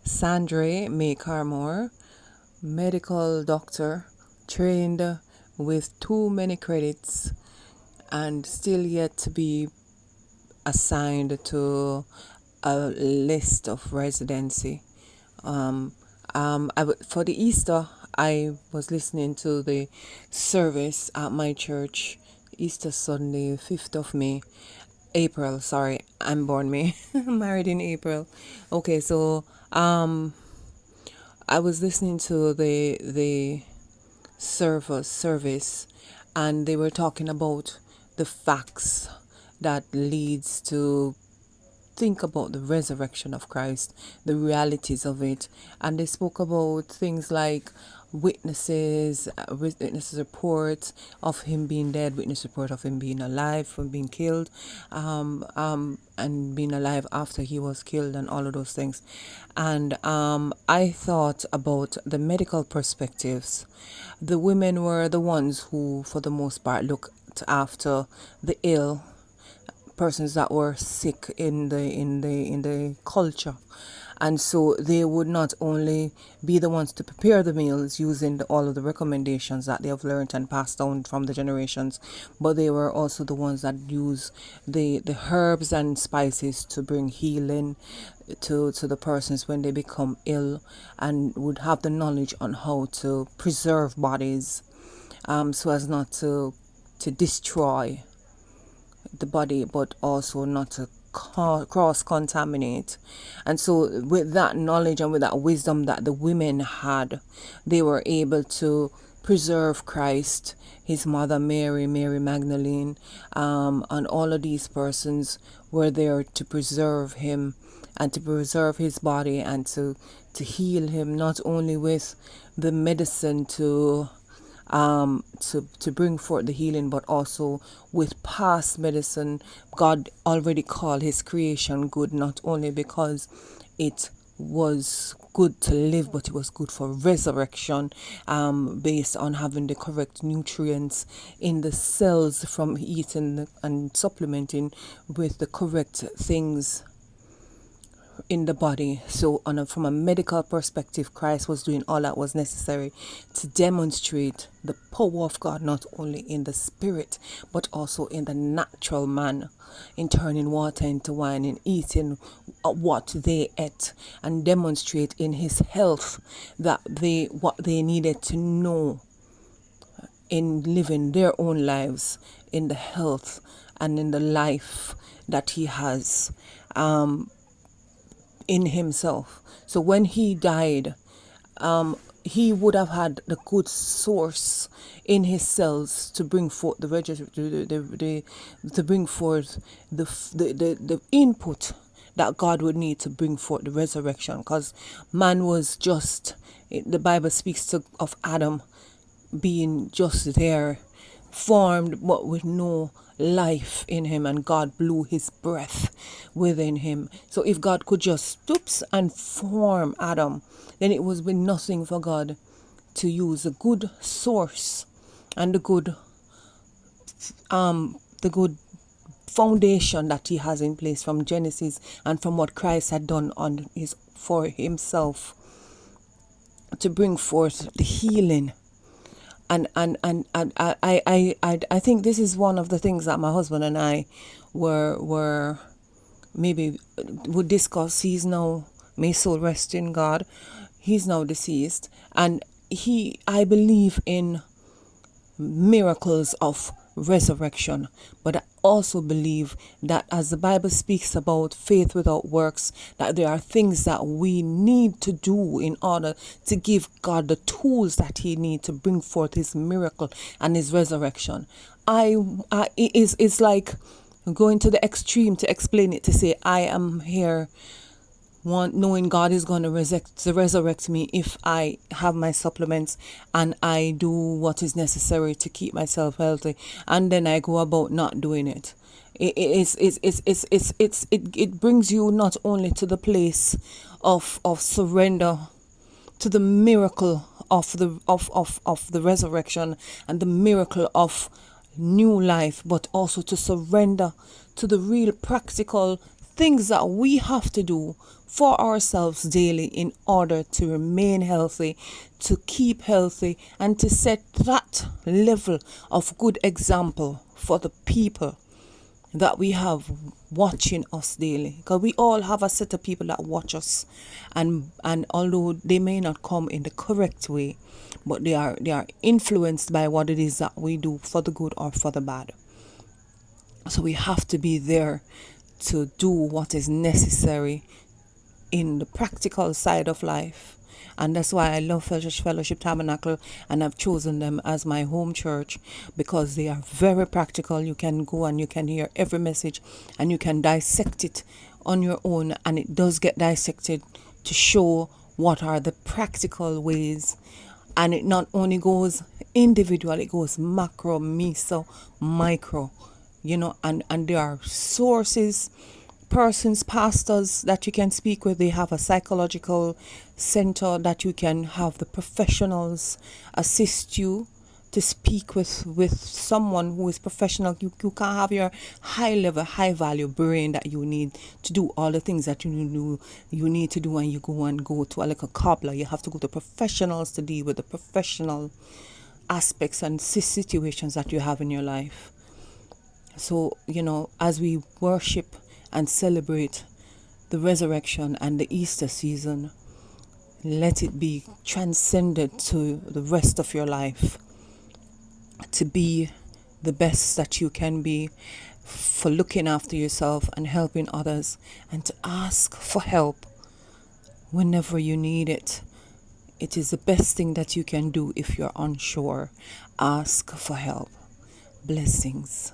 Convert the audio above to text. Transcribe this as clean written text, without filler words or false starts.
Sandra May Carr-Moore, medical doctor, trained with too many credits and still yet to be assigned to a list of residency. For the Easter, I was listening to the service at my church, Easter Sunday, 5th of May. April, sorry, I'm born May. Married in April. Okay, so I was listening to the service, and they were talking about the facts that leads to think about the resurrection of Christ, the realities of it. And they spoke about things like witnesses reports of him being dead, witness report of him being alive, from being killed, and being alive after he was killed, and all of those things. And I thought about the medical perspectives. The women were the ones who, for the most part, looked after the ill persons that were sick in the culture, and so they would not only be the ones to prepare the meals using all of the recommendations that they have learned and passed down from the generations, but they were also the ones that use the herbs and spices to bring healing to the persons when they become ill, and would have the knowledge on how to preserve bodies, so as not to destroy the body, but also not to cross contaminate. And so with that knowledge and with that wisdom that the women had, they were able to preserve Christ, his mother Mary, Mary Magdalene, and all of these persons were there to preserve him and to preserve his body, and to heal him, not only with the medicine to bring forth the healing, but also with past medicine. God already called his creation good, not only because it was good to live, but it was good for resurrection, based on having the correct nutrients in the cells from eating and supplementing with the correct things in the body. So from a medical perspective, Christ was doing all that was necessary to demonstrate the power of God, not only in the spirit, but also in the natural man, in turning water into wine, in eating what they ate, and demonstrate in his health that what they needed to know in living their own lives, in the health and in the life that he has in himself. So when he died, he would have had the good source in his cells to bring forth to bring forth the input that God would need to bring forth the resurrection, because man was just, the Bible speaks of Adam being just there, formed but with no life in him, and God blew his breath within him. So if God could just stoops and form Adam, then it was been nothing for God to use the good source and the good foundation that he has in place from Genesis, and from what Christ had done for himself, to bring forth the healing. And I think this is one of the things that my husband and I were maybe would discuss. He's now, may his soul rest in God, he's now deceased, and I believe in miracles of resurrection, but I also believe that, as the Bible speaks about faith without works, that there are things that we need to do in order to give God the tools that he needs to bring forth his miracle and his resurrection. It's like going to the extreme to explain it, to say I am here knowing God is going to resurrect me if I have my supplements and I do what is necessary to keep myself healthy, and then I go about not doing it. It brings you not only to the place of surrender to the miracle of the resurrection and the miracle of new life, but also to surrender to the real practical things that we have to do for ourselves daily in order to remain healthy, to keep healthy, and to set that level of good example for the people that we have watching us daily, because we all have a set of people that watch us, and although they may not come in the correct way, but they are influenced by what it is that we do, for the good or for the bad. So we have to be there to do what is necessary in the practical side of life. And that's why I love Fellowship Tabernacle, and I've chosen them as my home church, because they are very practical. You can go and you can hear every message and you can dissect it on your own, and it does get dissected to show what are the practical ways. And it not only goes individual, it goes macro, meso, micro, and there are sources, persons, pastors that you can speak with. They have a psychological center that you can have the professionals assist you to speak with someone who is professional. You can have your high level, high value brain that you need to do all the things that you need to do when you go to like a cobbler. You have to go to professionals to deal with the professional aspects and situations that you have in your life. So, as we worship and celebrate the resurrection and the Easter season, let it be transcended to the rest of your life, to be the best that you can be, for looking after yourself and helping others, and to ask for help whenever you need it. It is the best thing that you can do if you're unsure. Ask for help. Blessings.